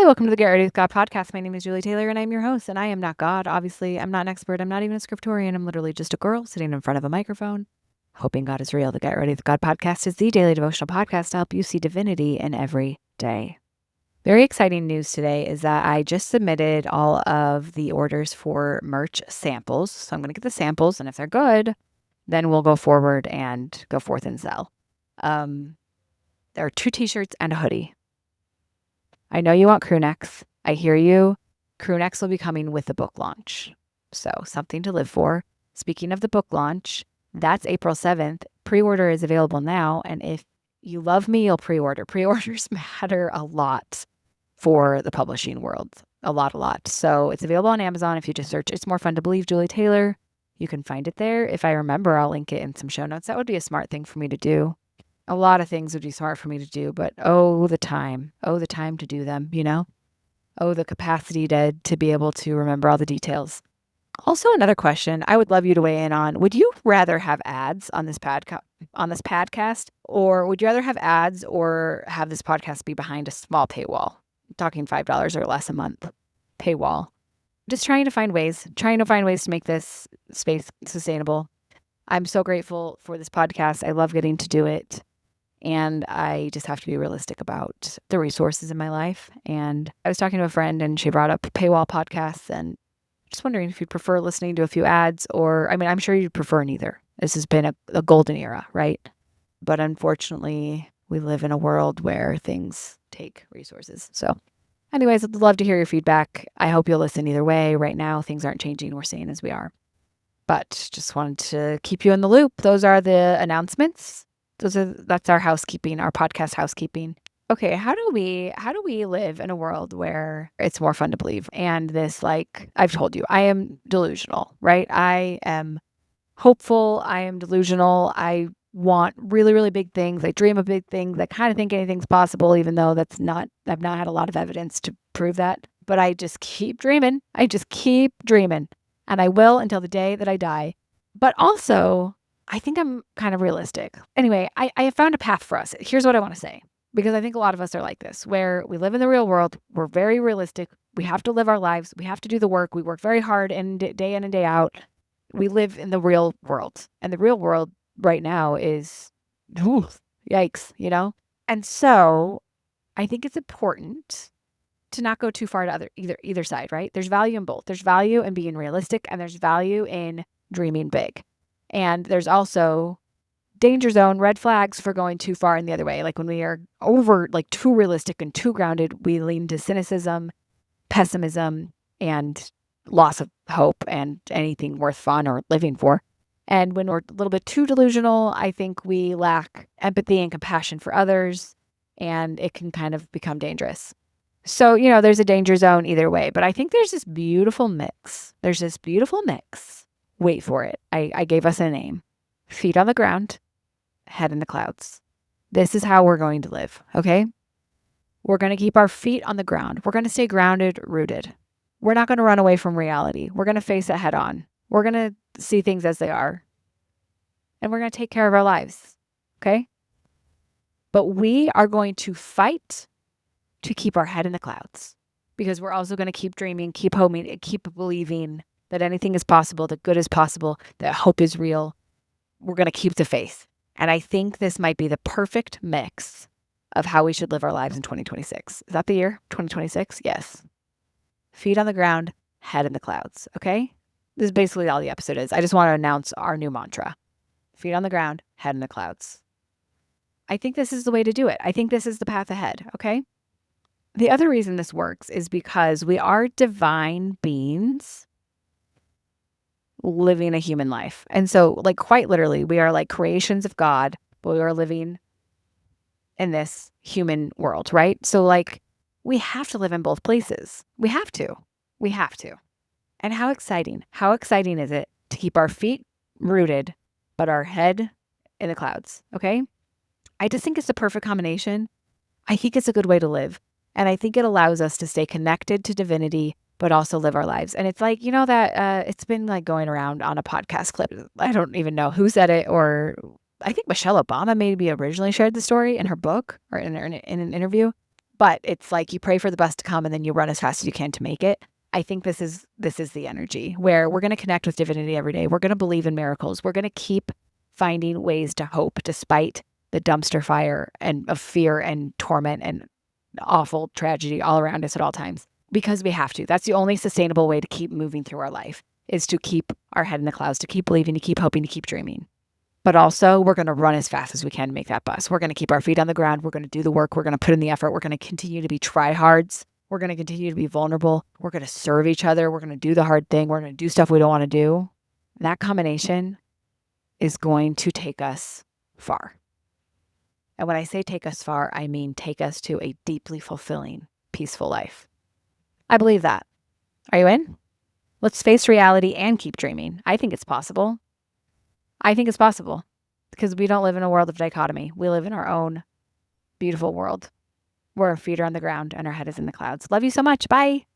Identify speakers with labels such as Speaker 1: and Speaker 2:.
Speaker 1: welcome to the Get Ready with God podcast. My name is Julie Taylor and I'm your host, and I am not God. Obviously, I'm not an expert. I'm not even a scriptorian. I'm literally just a girl sitting in front of a microphone, hoping God is real. The Get Ready with God podcast is the daily devotional podcast to help you see divinity in every day. Very exciting news today is that I just submitted all of the orders for merch samples. So I'm going to get the samples, and if they're good, then we'll go forward and go forth and sell. There are 2 t-shirts and a hoodie. I know you want crew necks. I hear you. Crew necks will be coming with the book launch. So something to live for. Speaking of the book launch, that's April 7th. Pre-order is available now. And if you love me, you'll pre-order. Pre-orders matter a lot for the publishing world. A lot. So it's available on Amazon. If you just search It's More Fun to Believe, Julie Taylor, you can find it there. If I remember, I'll link it in some show notes. That would be a smart thing for me to do. A lot of things would be smart for me to do, but the time to do them, the capacity to be able to remember all the details. Also, another question I would love you to weigh in on: would you rather have ads on this podcast, or would you rather have ads or have this podcast be behind a small paywall? I'm talking $5 or less a month paywall. Just trying to find ways to make this space sustainable. I'm so grateful for this podcast. I love getting to do it. And I just have to be realistic about the resources in my life. And I was talking to a friend and she brought up paywall podcasts, and just wondering if you'd prefer listening to a few ads, or, I'm sure you'd prefer neither. This has been a golden era, right? But unfortunately, we live in a world where things take resources. So anyways, I'd love to hear your feedback. I hope you'll listen either way. Right now, things aren't changing. We're staying as we are. But just wanted to keep you in the loop. Those are the announcements. That's our housekeeping, our podcast housekeeping. Okay, how do we live in a world where it's more fun to believe? And this, I've told you, I am delusional, right? I am hopeful. I am delusional. I want really, really big things. I dream of big things. I kind of think anything's possible, even though I've not had a lot of evidence to prove that. But I just keep dreaming. And I will until the day that I die. But also, I think I'm kind of realistic. Anyway, I have found a path for us. Here's what I want to say, because I think a lot of us are like this, where we live in the real world. We're very realistic. We have to live our lives. We have to do the work. We work very hard day in and day out. We live in the real world. And the real world right now is, yikes, And so I think it's important to not go too far to either side, right? There's value in both. There's value in being realistic, and there's value in dreaming big. And there's also danger zone, red flags for going too far in the other way. Like when we are over, too realistic and too grounded, we lean to cynicism, pessimism, and loss of hope and anything worth fun or living for. And when we're a little bit too delusional, I think we lack empathy and compassion for others, and it can kind of become dangerous. So, there's a danger zone either way. But I think there's this beautiful mix. Wait for it. I gave us a name. Feet on the ground, head in the clouds. This is how we're going to live, okay? We're going to keep our feet on the ground. We're going to stay grounded, rooted. We're not going to run away from reality. We're going to face it head on. We're going to see things as they are. And we're going to take care of our lives, okay? But we are going to fight to keep our head in the clouds, because we're also going to keep dreaming, keep hoping, keep believing that anything is possible, that good is possible, that hope is real. We're going to keep the faith. And I think this might be the perfect mix of how we should live our lives in 2026. Is that the year? 2026? Yes. Feet on the ground, head in the clouds. Okay? This is basically all the episode is. I just want to announce our new mantra. Feet on the ground, head in the clouds. I think this is the way to do it. I think this is the path ahead. Okay? The other reason this works is because we are divine beings living a human life. And so, quite literally, we are like creations of God, but we are living in this human world, right? So, we have to live in both places. We have to. And how exciting is it to keep our feet rooted, but our head in the clouds, okay? I just think it's the perfect combination. I think it's a good way to live. And I think it allows us to stay connected to divinity, but also live our lives. And it's it's been going around on a podcast clip. I don't even know who said it, or I think Michelle Obama maybe originally shared the story in her book or in an interview. but it's like you pray for the best to come and then you run as fast as you can to make it. I think this is the energy where we're going to connect with divinity every day. We're going to believe in miracles. We're going to keep finding ways to hope despite the dumpster fire and of fear and torment and awful tragedy all around us at all times, because we have to. That's the only sustainable way to keep moving through our life, is to keep our head in the clouds, to keep believing, to keep hoping, to keep dreaming. But also, we're going to run as fast as we can to make that bus. We're going to keep our feet on the ground. We're going to do the work. We're going to put in the effort. We're going to continue to be tryhards. We're going to continue to be vulnerable. We're going to serve each other. We're going to do the hard thing. We're going to do stuff we don't want to do. That combination is going to take us far. And when I say take us far, I mean take us to a deeply fulfilling, peaceful life. I believe that. Are you in? Let's face reality and keep dreaming. I think it's possible. I think it's possible because we don't live in a world of dichotomy. We live in our own beautiful world where our feet are on the ground and our head is in the clouds. Love you so much. Bye.